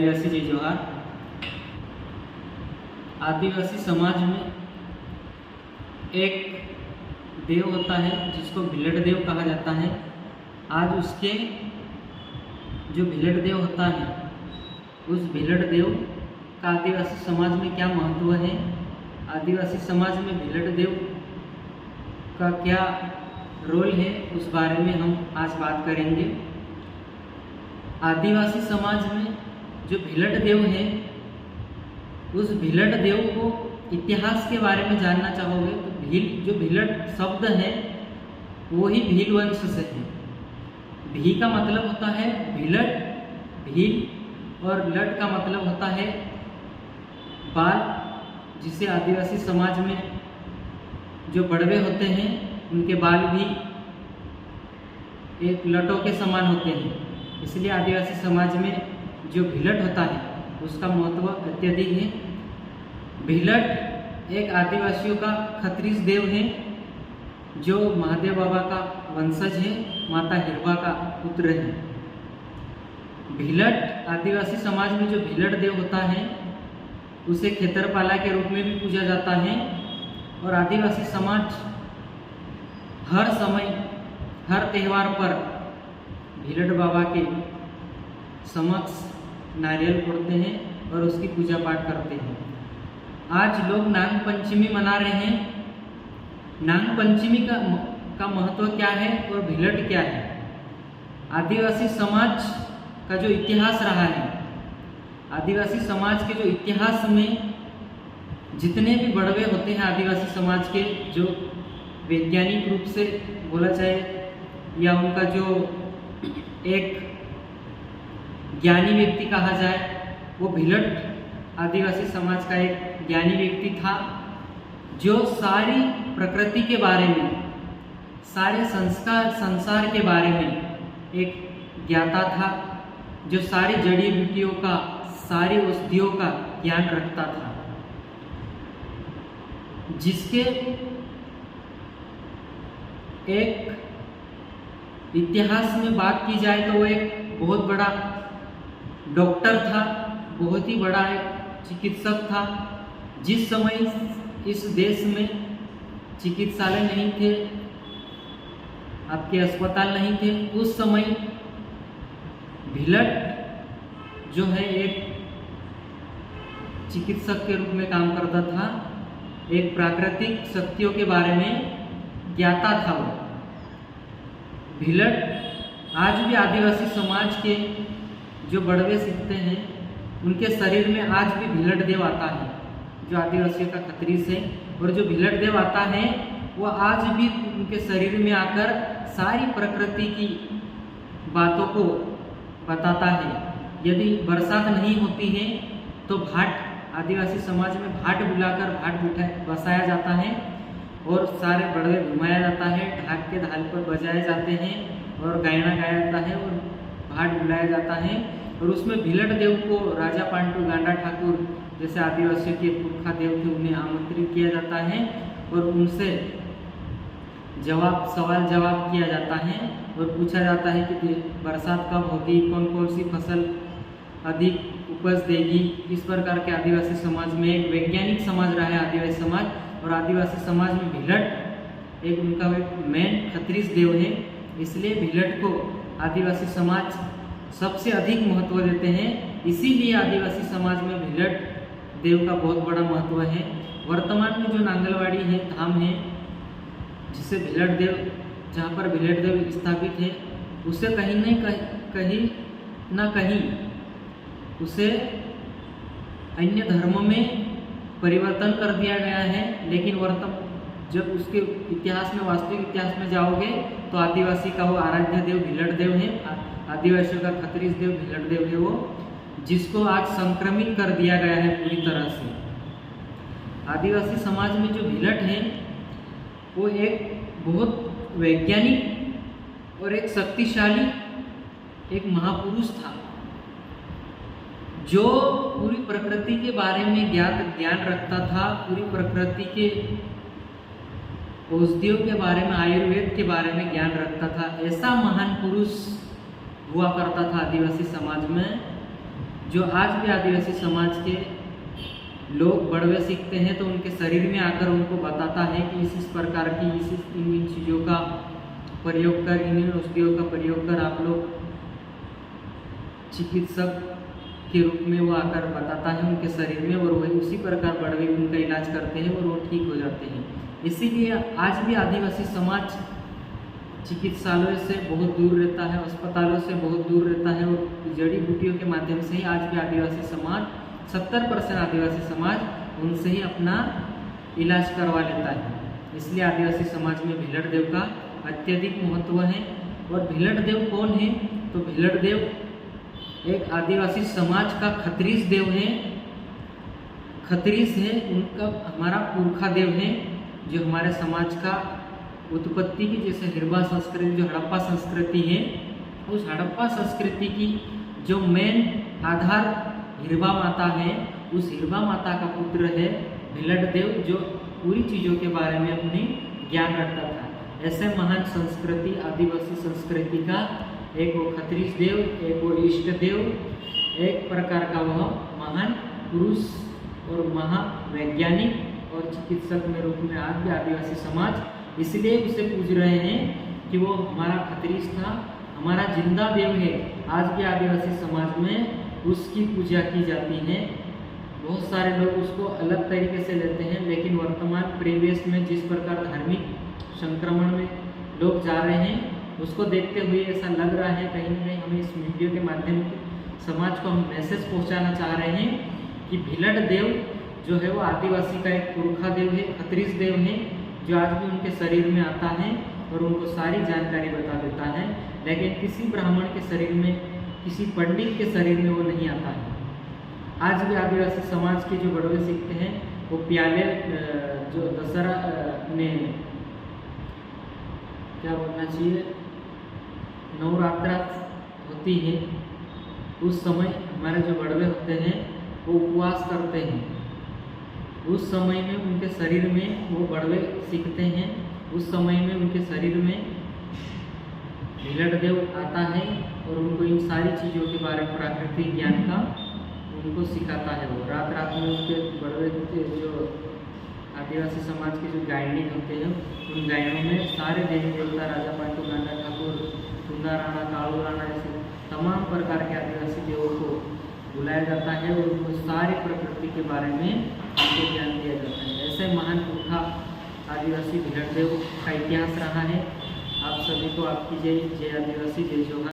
आदिवासी जय जोहार। आदिवासी समाज में एक देव होता है जिसको भिलट देव कहा जाता है। आज उसके जो भिलट देव होता है उस भिलट देव का आदिवासी समाज में क्या महत्व है, आदिवासी समाज में भिलट देव का क्या रोल है, उस बारे में हम आज बात करेंगे। आदिवासी समाज में जो भिलट देव है उस भिलट देव को इतिहास के बारे में जानना चाहोगे तो जो भिलट शब्द है वो ही भील वंश से है। भी का मतलब होता है भिलट, भील, और लट का मतलब होता है बाल, जिसे आदिवासी समाज में जो बड़वे होते हैं उनके बाल भी एक लटों के समान होते हैं। इसलिए आदिवासी समाज में जो भिलट होता है उसका महत्व अत्यधिक है। भिलट एक आदिवासियों का खत्रीस देव है जो महादेव बाबा का वंशज है, माता हिरवा का पुत्र है। भिलट आदिवासी समाज में जो भिलट देव होता है उसे खेतरपाला के रूप में भी पूजा जाता है। और आदिवासी समाज हर समय हर त्यौहार पर भिलट बाबा के समक्ष नारियल फोड़ते हैं और उसकी पूजा पाठ करते हैं। आज लोग नाग पंचमी मना रहे हैं। नाग पंचमी का महत्व क्या है और भिलट क्या है? आदिवासी समाज का जो इतिहास रहा है, आदिवासी समाज के जो इतिहास में जितने भी बड़वे होते हैं आदिवासी समाज के, जो वैज्ञानिक रूप से बोला जाए या उनका जो एक ज्ञानी व्यक्ति कहा जाए, वो भिलट आदिवासी समाज का एक ज्ञानी व्यक्ति था जो सारी प्रकृति के बारे में, सारे संसार के बारे में एक ज्ञाता था, जो सारी जड़ी बूटियों का, सारी औषधियों का ज्ञान रखता था, जिसके एक इतिहास में बात की जाए तो वो एक बहुत बड़ा डॉक्टर था, बहुत ही बड़ा एक चिकित्सक था। जिस समय इस देश में चिकित्सालय नहीं थे, आपके अस्पताल नहीं थे, उस समय भिलट जो है एक चिकित्सक के रूप में काम करता था, एक प्राकृतिक शक्तियों के बारे में ज्ञाता था वो। भिलट आज भी आदिवासी समाज के जो बड़वे सीखते हैं उनके शरीर में आज भी भिलट देव आता है, जो आदिवासियों का खत्रीस है। और जो भिलट देव आता है वो आज भी उनके शरीर में आकर सारी प्रकृति की बातों को बताता है। यदि बरसात नहीं होती है तो भाट, आदिवासी समाज में भाट बुलाकर भाट बसाया जाता है और सारे बड़वे घुमाया जाता है, ढाक के धाल पर बजाए जाते हैं और गायना गाया जाता है और भाट बुलाया जाता है। और उसमें भिलट देव को राजा पांडु गांडा ठाकुर जैसे आदिवासियों के पुरखा देव थे, उन्हें आमंत्रित किया जाता है और उनसे सवाल जवाब किया जाता है और पूछा जाता है कि बरसात कब होगी, कौन कौन सी फसल अधिक उपज देगी। इस प्रकार के आदिवासी समाज में एक वैज्ञानिक समाज रहा है आदिवासी समाज। और आदिवासी समाज में भिलट एक उनका एक मेन खत्रीस देव है, इसलिए भिलट को आदिवासी समाज सबसे अधिक महत्व देते हैं। इसीलिए आदिवासी समाज में भिलट देव का बहुत बड़ा महत्व है। वर्तमान में जो नांगलवाड़ी है, धाम है, जिसे भिलट देव, जहाँ पर भिलट देव स्थापित है, उसे कहीं न कहीं उसे अन्य धर्म में परिवर्तन कर दिया गया है। लेकिन जब उसके इतिहास में, वास्तविक इतिहास में जाओगे तो आदिवासी का वो आराध्य देव भिलट देव है, आदिवासियों का खत्रीस देव भिलट देव है वो, जिसको आज संक्रमित कर दिया गया है पूरी तरह से। आदिवासी समाज में जो भिलट है वो एक बहुत वैज्ञानिक और एक शक्तिशाली एक महापुरुष था, जो पूरी प्रकृति के बारे में ज्ञान रखता था, पूरी प्रकृति के औषधियों के बारे में, आयुर्वेद के बारे में ज्ञान रखता था। ऐसा महान पुरुष हुआ करता था आदिवासी समाज में। जो आज भी आदिवासी समाज के लोग बड़वे सीखते हैं तो उनके शरीर में आकर उनको बताता है कि इस प्रकार की इन चीज़ों का प्रयोग कर, इन औषधियों का प्रयोग कर आप लोग चिकित्सक के रूप में वो आकर बताता है उनके शरीर में, और वही उसी प्रकार बड़वे उनका इलाज करते हैं और वो ठीक हो जाते हैं। इसीलिए आज भी आदिवासी समाज चिकित्सालयों से बहुत दूर रहता है, अस्पतालों से बहुत दूर रहता है, और जड़ी बूटियों के माध्यम से ही आज भी आदिवासी समाज 70% आदिवासी समाज उनसे ही अपना इलाज करवा लेता है। इसलिए आदिवासी समाज में भीलड़ देव का अत्यधिक महत्व है। और भीलड़ देव कौन है? तो भीलड़ देव एक आदिवासी समाज का खत्रीस देव है। खत्रीस है उनका हमारा पुरखा देव है, जो हमारे समाज का उत्पत्ति की, जैसे हिरबा संस्कृति जो हड़प्पा संस्कृति है, उस हड़प्पा संस्कृति की जो मेन आधार हिरबा माता है, उस हिरबा माता का पुत्र है भीलड़ देव, जो पूरी चीज़ों के बारे में अपनी ज्ञान रखता था। ऐसे महान संस्कृति आदिवासी संस्कृति का एक वो खत्रीस देव, एक वो इष्ट देव, एक प्रकार का वह महान पुरुष और महावैज्ञानिक और चिकित्सक में रूप में आज भी आदिवासी समाज इसलिए उसे पूज रहे हैं कि वो हमारा खत्रीस था, हमारा जिंदा देव है। आज भी आदिवासी समाज में उसकी पूजा की जाती है। बहुत सारे लोग उसको अलग तरीके से लेते हैं, लेकिन वर्तमान परिवेश में जिस प्रकार धार्मिक संक्रमण में लोग जा रहे हैं, उसको देखते हुए ऐसा लग रहा है कहीं ना कहीं हमें इस वीडियो के माध्यम से समाज को हम मैसेज पहुंचाना चाह रहे हैं कि भीलड़ देव जो है वो आदिवासी का एक पुरखा देव है, खत्रीस देव है, जो आज भी उनके शरीर में आता है और उनको सारी जानकारी बता देता है। लेकिन किसी ब्राह्मण के शरीर में, किसी पंडित के शरीर में वो नहीं आता है। आज भी आदिवासी समाज के जो बड़वे सीखते हैं वो प्याले जो दशहरा में क्या बोलना चाहिए, नवरात्रा होती है, उस समय हमारे जो बड़वे होते हैं वो उपवास करते हैं। उस समय में उनके शरीर में वो बड़वे सीखते हैं, उस समय में उनके शरीर में भीलड़ देव आता है और उनको इन सारी चीज़ों के बारे में प्राकृतिक ज्ञान का उनको सिखाता है। वो रात रात में उनके बड़वे जो आदिवासी समाज के जो गायनिक होते हैं, उन गायनों में सारे देवी देवता, राजा पांडु, गांडा ठाकुर, सुंदर राणा, कालू राणा जैसे तमाम प्रकार के आदिवासी देवों को बुलाया जाता है और उनको सारी प्रकृति के बारे में उनको ज्ञान दिया जाता है। ऐसे महान पुरखा आदिवासी भीलड़ देव का इतिहास रहा है। आप सभी को आपकी जय। जय आदिवासी, जय जोहार।